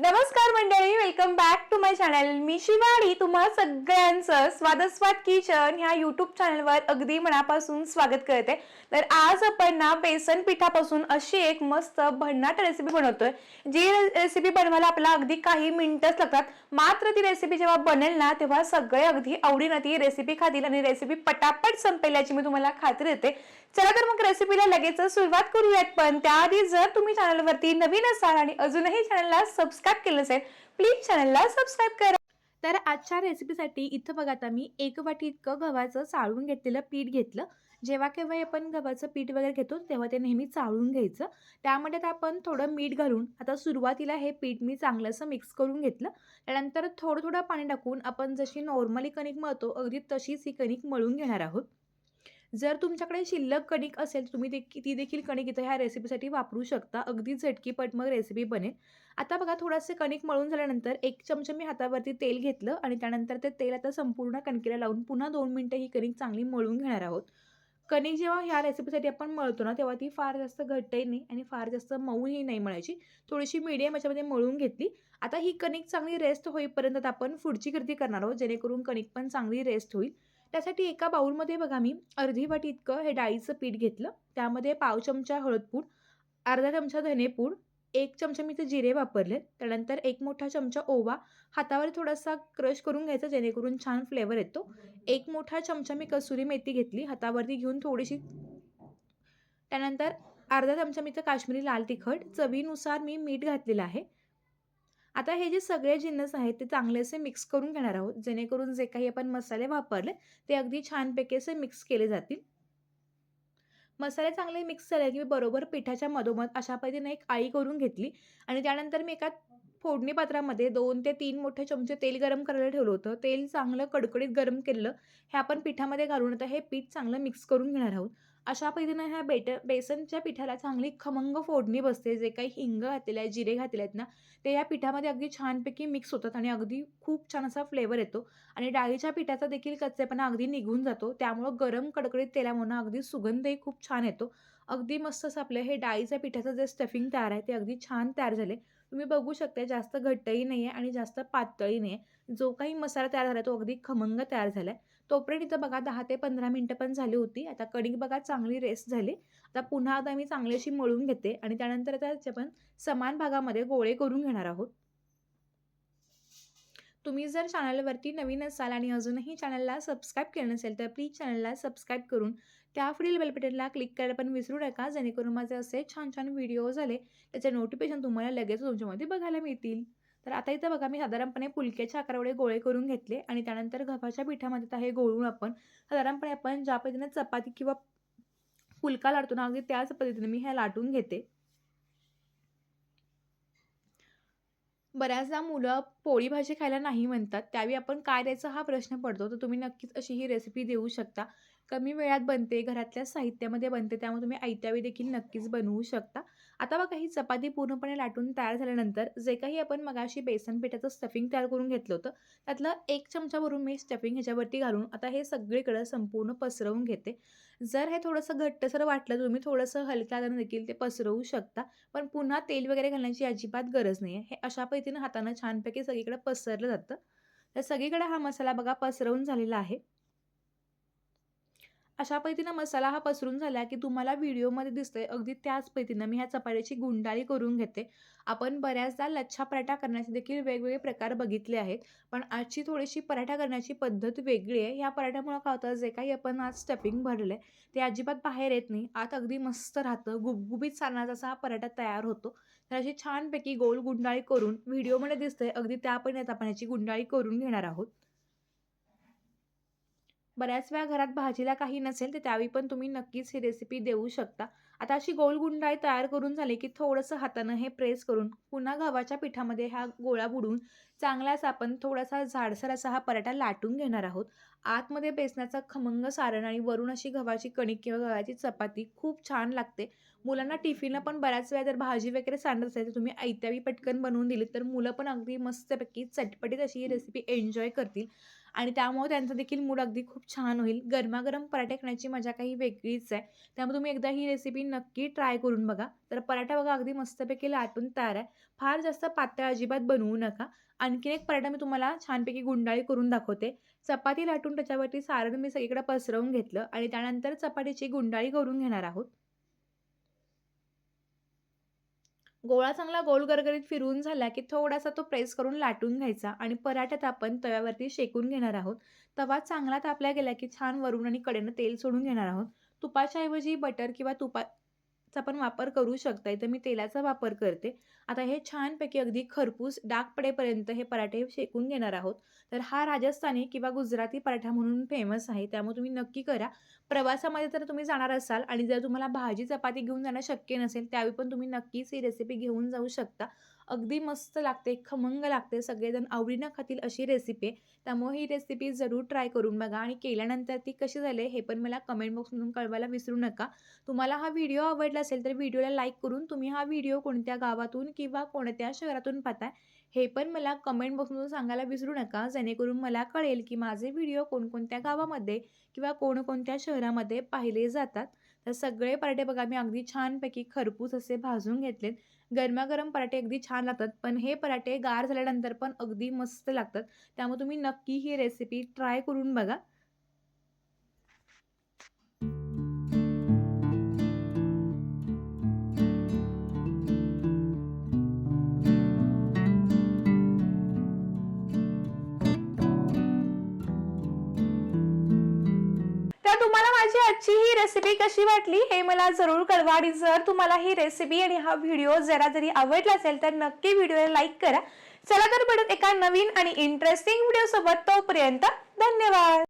नमस्कार मंडळी, welcome back to my channel. मी शिवानी तुम्हा सगळ्यांचं स्वादस्वाद किचन ह्या यूट्यूब चॅनलवर अगदी मनापासून स्वागत करते. तर आज आपण ना बेसन पिठापासून अशी एक मस्त भन्नाट रेसिपी बनवतोय. जी रेसिपी बनवायला आपल्याला अगदी काही मिनिटच लागतात. मात्र ती रेसिपी जेव्हा बनेल ना तेव्हा सगळे अगदी आवडीने ती रेसिपी खातील आणि रेसिपी पटापट संपेल याची मी तुम्हाला खात्री देते. चला तर मग रेसिपीला लगेच सुरुवात करूयात. पण त्याआधी जर तुम्ही चॅनलवरती नवीन असाल आणि अजूनही चॅनलला सबस्क्राईब केलं असेल, प्लीज चॅनलला सबस्क्राईब करा. तर आजच्या रेसिपीसाठी इथं बघा, आता मी 1 वाटी इतकं गव्हाचं चाळून घेतलेलं पीठ घेतलं. जेव्हा केव्हा आपण गव्हाचं पीठ वगैरे घेतो तेव्हा ते नेहमी चाळून घ्यायचं. त्यामध्ये आपण थोडं मीठ घालून आता सुरुवातीला हे पीठ मी चांगलंसं मिक्स करून घेतलं. त्यानंतर थोडं थोडं पाणी टाकून आपण जशी नॉर्मली कणिक मळतो अगदी तशीच ही कणिक मळून घेणार आहोत. जर तुमच्याकडे शिल्लक कणिक असेल तुम्ही ती देखील कणिक इथं ह्या रेसिपीसाठी वापरू शकता. अगदी झटकीपट मग रेसिपी बनेल. आता बघा, थोडंसं कणिक मळून झाल्यानंतर 1 चमचा मी हातावरती तेल घेतलं आणि त्यानंतर ते तेल आता संपूर्ण कणकेला लावून पुन्हा 2 मिनिटं ही कणिक चांगली मळून घेणार आहोत. कणिक जेव्हा ह्या रेसिपीसाठी आपण मळतो ना तेव्हा ती फार जास्त घट्टही नाही आणि फार जास्त मऊही नाही मळायची. थोडीशी मीडियम याच्यामध्ये मळून घेतली. आता ही कणिक चांगली रेस्ट होईपर्यंत आपण पुढची कृती करणार आहोत, जेणेकरून कणिक पण चांगली रेस्ट होईल. त्यासाठी एका बाउलमध्ये बघा मी अर्धी वाटी इतकं हे डाळीचं पीठ घेतलं. त्यामध्ये पाव चमचा हळदपूड, अर्धा चमचा धनेपूड, 1 चमचा मी इथे जिरे वापरले. त्यानंतर 1 मोठा चमचा ओवा हातावर थोडासा क्रश करून घ्यायचा, जेणेकरून छान फ्लेवर येतो. 1 मोठा चमचा मी कसुरी मेथी घेतली हातावरती घेऊन थोडीशी. त्यानंतर अर्धा चमचा मी इथं काश्मीरी लाल तिखट, चवीनुसार मी मीठ घातलेलं आहे. आता हे जे सगळे जिन्नस आहेत ते चांगले असे मिक्स करून घेणार आहोत, जेणेकरून जे काही आपण मसाले वापरले ते अगदी छानपैकी असे मिक्स केले जातील. मसाले चांगले मिक्स झाले की बरोबर पिठाच्या मधोमध अशा पद्धतीने एक आळी करून घेतली आणि त्यानंतर मी एका फोडणी पात्रामध्ये 2 ते 3 मोठे चमचे तेल गरम करायला ठेवलं होतं. तेल चांगलं कडकडीत गरम केलं. हे आपण पिठामध्ये घालून आता हे पीठ चांगलं मिक्स करून घेणार आहोत. अशा पद्धतीने ह्या बेसनच्या पिठाला चांगली खमंग फोडणी बसते. जे काही हिंग घातलेलं आहे, जिरे घातलेले आहेत ना, ते या पिठामध्ये अगदी छानपैकी मिक्स होतात आणि अगदी खूप छान असा फ्लेवर येतो आणि डाळीच्या पिठाचा देखील कच्चेपणा अगदी निघून जातो. त्यामुळं गरम कडकडीत तेलामुळं अगदी सुगंधही खूप छान येतो. अगदी मस्त असं आपलं हे डाळीच्या पिठाचं जे स्टफिंग तयार आहे ते अगदी छान तयार झाले. तुम्ही बघू शकता जास्त घट्टही नाही आहे आणि जास्त पातळही नाही आहे. जो काही मसाला तयार झाला तो अगदी खमंग तयार झाला आहे. तोपर्यंत इथं बघा 10 ते 15 मिनिटं पण झाली होती. आता कणिक बघा चांगली रेस्ट झाली. आता पुन्हा एकदा मी चांगली अशी मळून घेते आणि त्यानंतर आता त्याचे आपण समान भागामध्ये गोळे करून घेणार आहोत. तुम्ही जर चॅनलवरती नवीन असाल आणि अजूनही चॅनलला सबस्क्राईब केलं नसेल तर प्लीज चॅनलला सबस्क्राईब करून त्या पुढील बेल बटनला क्लिक करायला पण विसरू नका, जेणेकरून माझे असे छान छान व्हिडिओ झाले त्याचे नोटिफिकेशन तुम्हाला लगेच तुमच्यामध्ये बघायला मिळतील. तर आता इथं बघा मी साधारणपणे फुलक्याच्या आकारावडे गोळे करून घेतले आणि त्यानंतर गव्हाच्या पिठामध्ये आता हे गोळून आपण साधारणपणे आपण ज्या पद्धतीने चपाती किंवा फुलका लाटतो ना अगदी त्याच पद्धतीने मी ह्या लाटून घेते. बऱ्याचदा मुलं पोळी भाजी खायला नाही म्हणतात. त्यावेळी आपण काय द्यायचा हा प्रश्न पडतो. तर तुम्ही नक्कीच अशी ही रेसिपी देऊ शकता. कमी वेळात बनते, घरातल्या साहित्यामध्ये बनते, त्यामुळे तुम्ही आयत्या वेळी देखील नक्कीच बनवू शकता. आता बघा ही चपाती पूर्णपणे लाटून तयार झाल्यानंतर जे काही आपण मगाशी बेसन पिठाचं स्टफिंग तयार करून घेतलं होतं, त्यातलं 1 चमचा भरून मी स्टफिंग ह्याच्यावरती घालून आता हे सगळीकडं संपूर्ण पसरवून घेते. जर हे थोडंसं घट्टसर वाटलं, तुम्ही थोडंसं हलक्या हाताने देखील ते पसरवू शकता. पण पुन्हा तेल वगैरे घालण्याची अजिबात गरज नाही आहे. हे अशा पद्धतीनं हातानं छानपैकी सगळीकडे पसरलं जातं. तर सगळीकडे हा मसाला बघा पसरवून झालेला आहे. अशा पद्धतीनं मसाला हा पसरून झाला की तुम्हाला व्हिडिओमध्ये दिसतंय अगदी त्याच पद्धतीनं मी ह्या चपात्याची गुंडाळी करून घेते. आपण बऱ्याचदा लच्छा पराठा करण्याचे देखील वेगवेगळे प्रकार बघितले आहेत. पण आजची थोडीशी पराठा करण्याची पद्धत वेगळी आहे. या पराठ्यामुळं काय होतं, जे काही आपण आज स्टफिंग भरलं आहे ते अजिबात बाहेर येत नाही. आत अगदी मस्त राहतं. गुबगुबीत सारणाचा असा हा पराठा तयार होतो. तर अशी छानपैकी गोल गुंडाळी करून व्हिडिओमध्ये दिसतंय अगदी त्या पद्धतीने आपण याची गुंडाळी करून घेणार आहोत. बऱ्याच वेळा घरात भाजीला काही नसेल तर त्यावेळी पण तुम्ही नक्कीच ही रेसिपी देऊ शकता. आता अशी गोल गुंडाळी तयार करून झाली की थोडंसं हातानं हे प्रेस करून पुन्हा गव्हाच्या पिठामध्ये हा गोळा बुडवून चांगलाच आपण थोडासा जाडसर असा हा पराठा लाटून घेणार आहोत. आतमध्ये बेसनाचा खमंग सारण आणि वरून अशी गव्हाची कणिक किंवा गव्हाची चपाती खूप छान लागते. मुलांना टिफिनला पण बऱ्याच वेळा जर भाजी वगैरे सांडत असेल तर तुम्ही आयत्या पटकन बनवून दिली तर मुलं पण अगदी मस्तपैकी चटपटीत अशी ही रेसिपी एन्जॉय करतील आणि त्यामुळे त्यांचा देखील मूड अगदी खूप छान होईल. गरमागरम पराठे खाण्याची मजा काही वेगळीच आहे. त्यामुळे तुम्ही एकदा ही रेसिपी नक्की ट्राय करून बघा. तर पराठा बघा अगदी मस्तपैकी लाटून तयार आहे. फार जास्त पातळ अजिबात बनवू नका. आणखीन एक पराठा मी तुम्हाला छानपैकी गुंडाळी करून दाखवते. चपाती लाटून त्याच्यावरती सारण मी सगळीकडे पसरवून घेतलं आणि त्यानंतर चपातीची गुंडाळी करून घेणार आहोत. गोळा चांगला गोल गरगरीत फिरवून झाला, की थोडासा तो प्रेस करून लाटून घ्यायचा आणि पराठ्यात आपण तव्यावरती शेकून घेणार आहोत. तवा चांगला तापला गेला, की छान वरून आणि कडेनं तेल सोडून घेणार आहोत. तुपाच्या ऐवजी बटर किंवा तुपाचा पण वापर करू शकता. इथं मी तेलाचा वापर करते. आता हे छानपैकी अगदी खरपूस डाग पडेपर्यंत हे पराठे शेकून घेणार आहोत. तर हा राजस्थानी किंवा गुजराती पराठा म्हणून फेमस आहे. त्यामुळे तुम्ही नक्की करा. प्रवासामध्ये जर तुम्ही जाणार असाल आणि जर तुम्हाला भाजी चपाती घेऊन जाणं शक्य नसेल, त्यावेळी पण तुम्ही नक्कीच ही रेसिपी घेऊन जाऊ शकता. अगदी मस्त लागते, खमंग लागते, सगळेजण आवडीनं खातील अशी रेसिपी आहे. त्यामुळे ही रेसिपी जरूर ट्राय करून बघा आणि केल्यानंतर ती कशी झाली हे पण मला कमेंट बॉक्समधून कळवायला विसरू नका. तुम्हाला हा व्हिडिओ आवडला असेल तर व्हिडिओला लाईक करून तुम्ही हा व्हिडिओ कोणत्या गावातून किंवा कोणत्या शहरातून पाहताय हे पण मला कमेंट बॉक्समधून सांगायला विसरू नका. जेणेकरून मला कळेल की माझे व्हिडिओ कोणकोणत्या गावामध्ये किंवा कोणकोणत्या शहरामध्ये पाहिले जातात. तर सगळे पराठे बघा मी अगदी छानपैकी खरपूस असे भाजून घेतलेत. गरमागरम पराठे अगदी छान लागतात, पण हे पराठे गार झाल्यानंतर पण अगदी मस्त लागतात. त्यामुळे तुम्ही नक्की ही रेसिपी ट्राय करून बघा. तर तुम्हाला माझी आजची ही रेसिपी कशी वाटली हे मला जरूर कळवा आणि जर तुम्हाला ही रेसिपी आणि हा व्हिडिओ जरा जरी आवडला असेल तर नक्की व्हिडिओला लाईक करा. चला तर भेटूत एका नवीन आणि इंटरेस्टिंग व्हिडिओ सोबत. तोपर्यंत धन्यवाद.